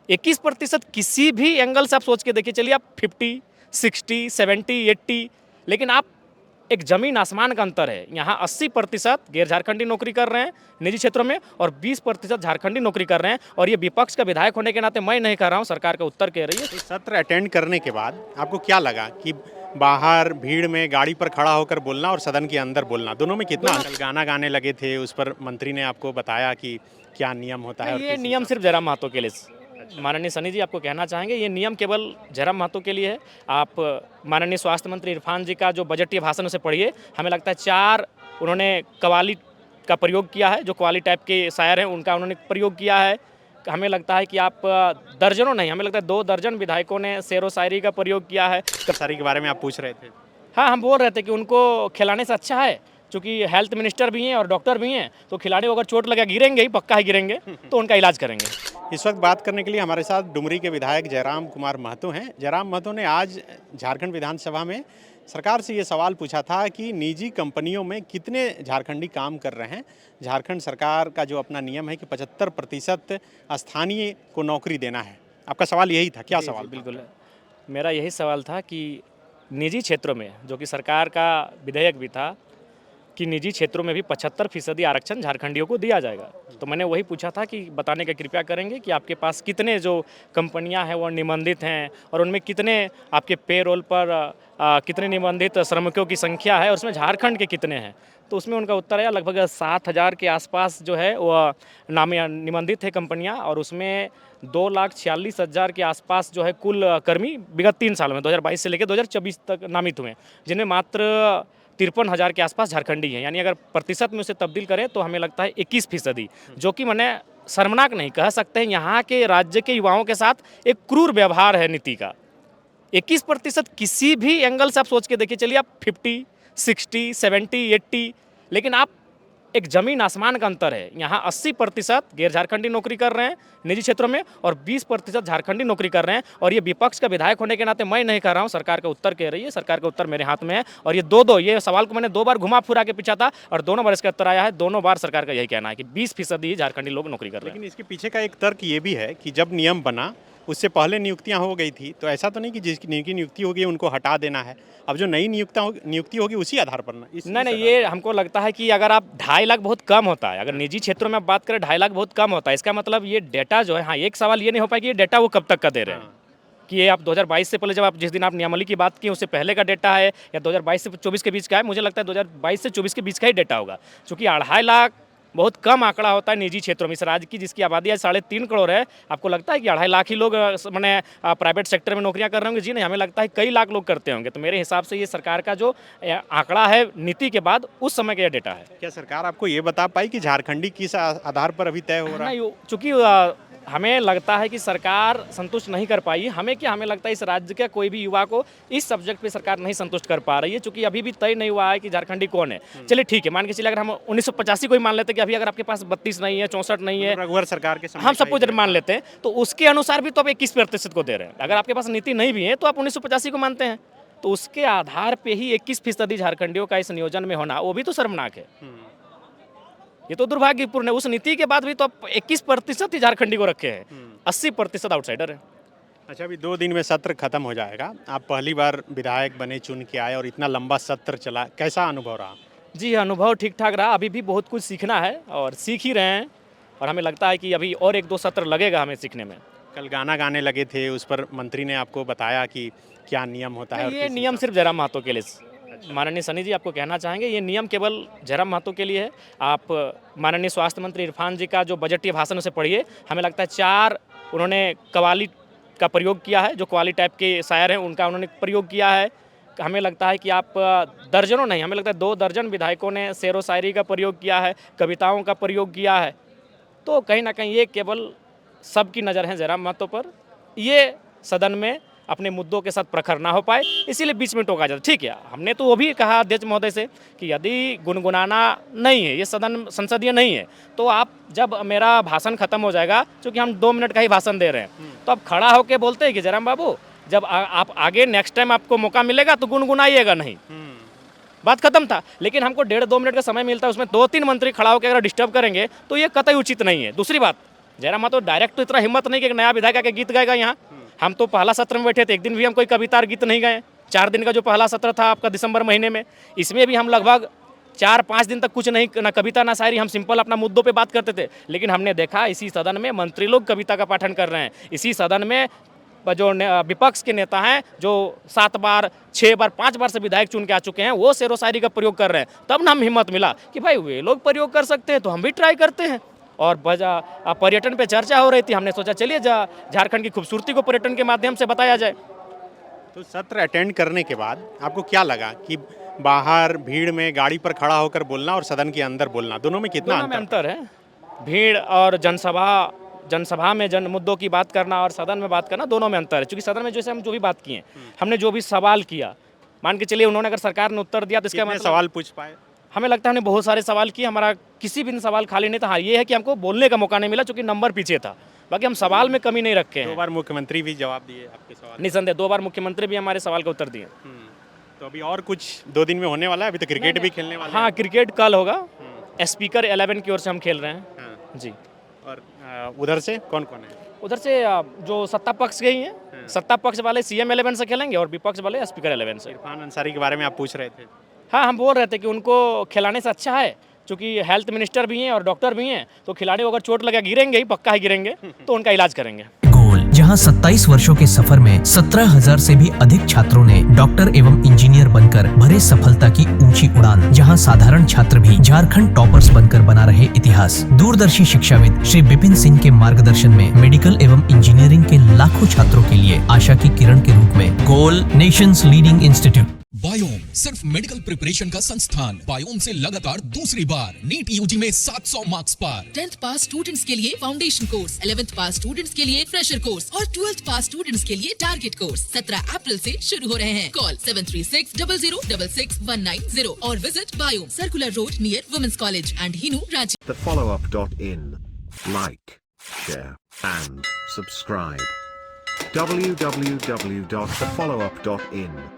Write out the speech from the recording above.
21% किसी भी एंगल से आप सोच के देखिए, चलिए आप 50, 60, 70, 80, लेकिन आप एक जमीन आसमान का अंतर है। यहाँ 80% गैर झारखंडी नौकरी कर रहे हैं निजी क्षेत्रों में और 20% झारखंडी नौकरी कर रहे हैं। और ये विपक्ष का विधायक होने के नाते मैं नहीं कह रहा हूँ, सरकार का उत्तर कह रही है। तो सत्र अटेंड करने के बाद आपको क्या लगा कि बाहर भीड़ में गाड़ी पर खड़ा होकर बोलना और सदन के अंदर बोलना, दोनों में कितना कल गाना गाने लगे थे, उस पर मंत्री ने आपको बताया कि क्या नियम होता है और ये किस नियम सिर्फ जयराम महतो के लिए, माननीय सनी जी आपको कहना चाहेंगे, ये नियम केवल जयराम महतो के लिए है। आप माननीय स्वास्थ्य मंत्री इरफान जी का जो बजटीय भाषण उसे पढ़िए, हमें लगता है 4 उन्होंने कव्वाली का प्रयोग किया है, जो कव्वाली टाइप के शायर हैं उनका उन्होंने प्रयोग किया है। हमें लगता है कि आप दर्जनों नहीं, हमें लगता है 2 दर्जन विधायकों ने शेर व शायरी का प्रयोग किया है। सारी के बारे में आप पूछ रहे थे। हाँ, हम बोल रहे थे कि उनको खिलाने से अच्छा है, चूँकि हेल्थ मिनिस्टर भी हैं और डॉक्टर भी हैं, तो खिलाड़ी को अगर चोट लगे, गिरेंगे ही, पक्का ही गिरेंगे, तो उनका इलाज करेंगे। इस वक्त बात करने के लिए हमारे साथ डुमरी के विधायक जयराम कुमार महतो हैं। जयराम महतो ने आज झारखंड विधानसभा में सरकार से ये सवाल पूछा था कि निजी कंपनियों में कितने झारखंडी काम कर रहे हैं। झारखंड सरकार का जो अपना नियम है कि 75% स्थानीय को नौकरी देना है। आपका सवाल यही था, क्या सवाल? बिल्कुल, मेरा यही सवाल था कि निजी क्षेत्रों में, जो कि सरकार का विधेयक भी था कि निजी क्षेत्रों में भी 75% आरक्षण झारखंडियों को दिया जाएगा। तो मैंने वही पूछा था कि बताने का कृपया करेंगे कि आपके पास कितने जो कंपनियां हैं वो निबंधित हैं और उनमें कितने आपके पेरोल पर कितने निबंधित श्रमिकों की संख्या है और उसमें झारखंड के कितने हैं। तो उसमें उनका उत्तर आया लगभग 7,000 के आसपास जो है वो निबंधित है कंपनियां, और उसमें 2,46,000 के आसपास जो है कुल कर्मी विगत 3 साल में 2022 से लेकर 2024 तक नामित हुए, जिनमें मात्र 53,000 के आसपास झारखंडी हैं। यानी अगर प्रतिशत में उसे तब्दील करें तो हमें लगता है 21%, जो कि मैंने शर्मनाक नहीं कह सकते हैं, यहाँ के राज्य के युवाओं के साथ एक क्रूर व्यवहार है नीति का। 21% किसी भी एंगल से आप सोच के देखिए, चलिए आप 50, 60, 70, 80, लेकिन आप एक जमीन आसमान का अंतर है। यहाँ 80% गैर झारखंडी नौकरी कर रहे हैं निजी क्षेत्रों में और 20% झारखंडी नौकरी कर रहे हैं। और ये विपक्ष का विधायक होने के नाते मैं नहीं कह रहा हूँ, सरकार का उत्तर कह रही है। सरकार का उत्तर मेरे हाथ में है और ये सवाल को मैंने 2 बार घुमा फिरा के पूछा था और दोनों बार इसका उत्तर आया है। दोनों बार सरकार का यही कहना है कि 20% ही झारखंडी लोग नौकरी कर रहे हैं। लेकिन इसके पीछे का एक तर्क ये भी है कि जब नियम बना उससे पहले नियुक्तियां हो गई थी, तो ऐसा तो नहीं कि जिनकी नियुक्ति होगी उनको हटा देना है। अब जो नई नियुक्ति होगी उसी आधार पर ना? नहीं, ये हमको लगता है कि अगर आप 2.5 लाख बहुत कम होता है, अगर निजी क्षेत्रों में आप बात करें 2.5 लाख बहुत कम होता है। इसका मतलब ये डेटा जो है, हाँ, एक सवाल ये नहीं हो पाएगा कि ये डेटा वो कब तक का दे रहे हैं, कि ये आप 2022 से पहले, जब आप जिस दिन आप नियमावली की बात की उससे पहले का डेटा है या 2022 से 24 के बीच का है। मुझे लगता है 2022 से 24 के बीच का ही डेटा होगा, क्योंकि 2.5 लाख बहुत कम आंकड़ा होता है निजी क्षेत्रों में। इस राज्य की जिसकी आबादी आज 3.5 करोड़ है, आपको लगता है कि 2.5 लाख ही लोग मैंने प्राइवेट सेक्टर में नौकरियां कर रहे होंगे? जी नहीं, हमें लगता है कई लाख लोग करते होंगे। तो मेरे हिसाब से ये सरकार का जो आंकड़ा है नीति के बाद, उस समय का यह डेटा है। क्या सरकार आपको ये बता पाई कि झारखंडी किस आधार पर अभी तय हो रहा है? चूँकि हमें लगता है कि सरकार संतुष्ट नहीं कर पाई। हमें लगता है इस राज्य के कोई भी युवा को इस सब्जेक्ट पे सरकार नहीं संतुष्ट कर पा रही है, क्योंकि अभी भी तय नहीं हुआ है कि झारखंडी कौन है। चलिए ठीक है, मान के चलिए अगर हम 1985 को ही मान लेते हैं कि अभी अगर आपके पास 32 नहीं है, 64 नहीं है, रघुवर सरकार के हम सब कुछ मान लेते हैं, तो उसके अनुसार भी तो आप 21% को दे रहे हैं। अगर आपके पास नीति नहीं भी है तो आप 1985 को मानते हैं, तो उसके आधार पर ही 21% झारखंडियों का इस नियोजन में होना, वो भी तो शर्मनाक है। ये तो दुर्भाग्यपूर्ण है। उस नीति के बाद भी तो आप 21% ही झारखंडी को रखे हैं, 80% आउटसाइडर है। अच्छा, अभी 2 दिन में सत्र खत्म हो जाएगा। आप पहली बार विधायक बने, चुन के आए और इतना लंबा सत्र चला, कैसा अनुभव रहा? जी, अनुभव ठीक ठाक रहा। अभी भी बहुत कुछ सीखना है और सीख ही रहे हैं, और हमें लगता है कि अभी और 1-2 सत्र लगेगा हमें सीखने में। कल गाना गाने लगे थे, उस पर मंत्री ने आपको बताया कि क्या नियम होता है? ये नियम सिर्फ जयराम महतो के लिए, माननीय सनी जी आपको कहना चाहेंगे, ये नियम केवल जयराम महतो के लिए है। आप माननीय स्वास्थ्य मंत्री इरफान जी का जो बजटीय भाषण उसे पढ़िए, हमें लगता है 4 उन्होंने कव्वाली का प्रयोग किया है, जो कव्वाली टाइप के शायर हैं उनका उन्होंने प्रयोग किया है। हमें लगता है कि आप दर्जनों नहीं, हमें लगता है 2 दर्जन विधायकों ने शेर व शायरी का प्रयोग किया है, कविताओं का प्रयोग किया है। तो कहीं ना कहीं ये केवल सबकी नज़र है जयराम महतो पर, ये सदन में अपने मुद्दों के साथ प्रखर ना हो पाए, इसीलिए बीच में टोका जाता। ठीक है, हमने तो वो भी कहा अध्यक्ष महोदय से कि यदि गुनगुनाना नहीं है, ये सदन संसदीय नहीं है, तो आप जब मेरा भाषण खत्म हो जाएगा, क्योंकि हम 2 मिनट का ही भाषण दे रहे हैं, तो आप खड़ा होकर बोलते हैं कि जयराम बाबू, जब आप आगे नेक्स्ट टाइम आपको मौका मिलेगा तो गुनगुनाइएगा नहीं। बात खत्म था। लेकिन हमको 1.5-2 मिनट का समय मिलता है, उसमें 2-3 मंत्री खड़ा होकर अगर डिस्टर्ब करेंगे तो ये कतई उचित नहीं है। दूसरी बात, जयराम महतो डायरेक्ट तो इतना हिम्मत नहीं कि एक नया विधायक आके गीत गाएगा यहाँ। हम तो पहला सत्र में बैठे थे, एक दिन भी हम कोई कविता और गीत नहीं गाए। 4 दिन का जो पहला सत्र था आपका दिसंबर महीने में, इसमें भी हम लगभग 4-5 दिन तक कुछ नहीं, ना कविता ना शायरी, हम सिंपल अपना मुद्दों पे बात करते थे। लेकिन हमने देखा इसी सदन में मंत्री लोग कविता का पाठन कर रहे हैं। इसी सदन में जो विपक्ष के नेता हैं, जो 7 बार 6 बार 5 बार से विधायक चुन के आ चुके हैं, वो शेरो शायरी का प्रयोग कर रहे हैं। तब ना हम हिम्मत मिला कि भाई वे लोग प्रयोग कर सकते हैं तो हम भी ट्राई करते हैं। और पर्यटन पे चर्चा हो रही थी, हमने सोचा चलिए झारखंड की खूबसूरती को पर्यटन के माध्यम से बताया जाए। तो सत्र अटेंड करने के बाद आपको क्या लगा कि बाहर भीड़ में गाड़ी पर खड़ा होकर बोलना और सदन के अंदर बोलना, दोनों में कितना अंतर है? भीड़ और जनसभा में जन मुद्दों की बात करना और सदन में बात करना, दोनों में अंतर है। क्योंकि सदन में जैसे हम जो भी बात किए, हमने जो भी सवाल किया, मान के चलिए उन्होंने अगर सरकार ने उत्तर दिया तो इसका मतलब सवाल पूछ पाए? हमें लगता है हमने बहुत सारे सवाल किए, हमारा किसी भी सवाल खाली नहीं था। हाँ, ये है कि हमको बोलने का मौका नहीं मिला क्योंकि नंबर पीछे था, बाकी हम सवाल में कमी नहीं रखे हैं। 2 बार मुख्यमंत्री भी जवाब दिए आपके सवाल? निसंदेह 2 बार मुख्यमंत्री भी हमारे सवाल का उत्तर दिए। तो अभी और कुछ 2 दिन में होने वाला है? अभी तो क्रिकेट भी खेलने वाला है। हाँ, क्रिकेट कल होगा, स्पीकर 11 की ओर से हम खेल रहे हैं जी। और उधर से कौन कौन है? उधर से जो सत्ता पक्ष गई हैं, सत्ता पक्ष वाले CM 11 से खेलेंगे और विपक्ष वाले स्पीकर 11 से। इरफान अंसारी के बारे में आप पूछ रहे थे? हाँ, हम बोल रहे थे कि उनको खिलाने से अच्छा है, क्योंकि हेल्थ मिनिस्टर भी हैं और डॉक्टर भी हैं, तो खिलाड़ी को अगर चोट लगे, गिरेंगे ही, पक्का ही गिरेंगे, तो उनका इलाज करेंगे। गोल, जहां 27 वर्षों के सफर में 17,000 से भी अधिक छात्रों ने डॉक्टर एवं इंजीनियर बनकर भरे सफलता की ऊंची उड़ान, जहां साधारण छात्र भी झारखंड टॉपर्स बनकर बना रहे इतिहास। दूरदर्शी शिक्षाविद श्री विपिन सिंह के मार्गदर्शन में मेडिकल एवं इंजीनियरिंग के लाखों छात्रों के लिए आशा की किरण के रूप में गोल, नेशंस लीडिंग इंस्टीट्यूट। बायोम सिर्फ मेडिकल प्रिपरेशन का संस्थान। बायोम से लगातार दूसरी बार नीट यूजी में 700 मार्क्स पार। 10th पास स्टूडेंट्स के लिए फाउंडेशन कोर्स, 11th पास स्टूडेंट्स के लिए फ्रेशर कोर्स और 12th पास स्टूडेंट्स के लिए टारगेट कोर्स 17 अप्रैल से शुरू हो रहे हैं। कॉल 7360066190 और visit Biome, circular road near women's college and Hinoo, Ranchi. thefollowup.in. Like, share, and subscribe. www.thefollowup.in